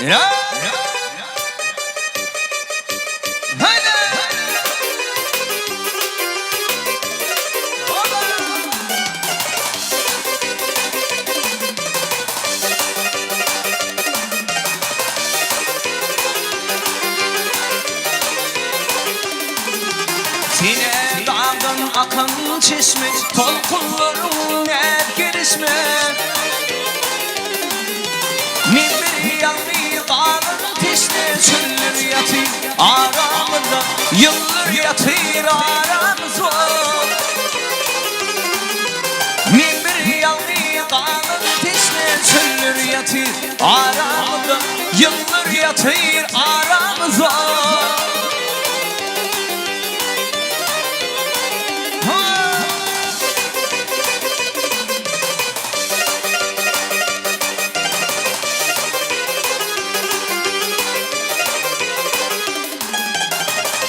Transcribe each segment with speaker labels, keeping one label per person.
Speaker 1: Sine dağdan akan çeşme, tolkunların hep gelişme. Min bir yanlı dağın teşne, çöller yatır aramızda, yıllar yatır aramızda. Min bir yanlı dağın teşne, çöller yatır aramızda, yıllar yatır aramızda.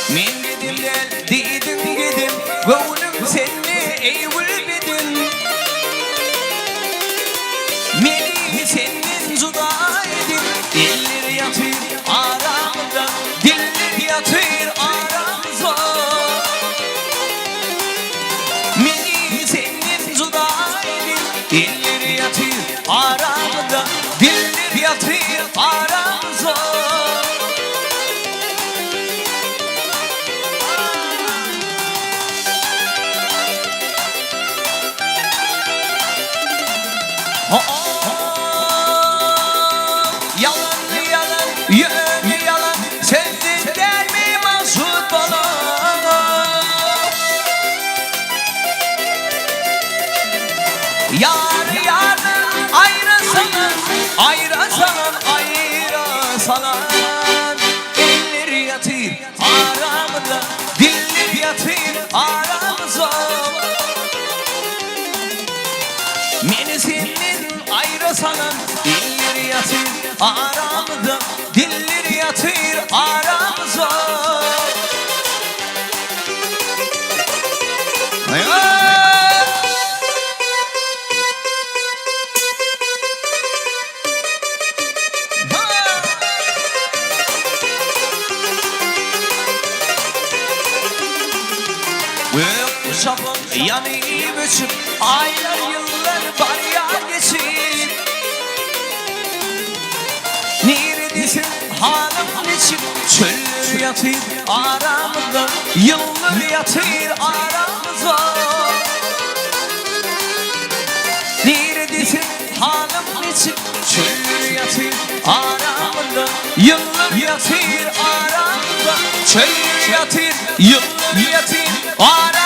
Speaker 1: Men gidim del, dedim gidim, gönlüm senle eğil bedin. Meni senin zuda edin, diller yatır aramızda, diller yatır aramızda. Meni senin zuda edin, diller yatır aramızda, diller yatır aramızda. Yalan yalan, yön yalan, sendin gelme mahsut bana. Yar yarın ayırasan, ayırasan, ayırasan. Eller yatır aramızda, diller yatır aramızda. Meni senin ayırasan, diller yatır aramızda, diller yatır aramızda. Şapın yanı göçüp, aylar yıllar bariyer geçip. Neredesin hanım geçip, çöller yatır aramızda, yıllar yatır aramızda. Neredesin hanım geçip, çöller yatır aramızda, yıllar yatır aramızda. Çöller yatır, yıllar yatır aramızda.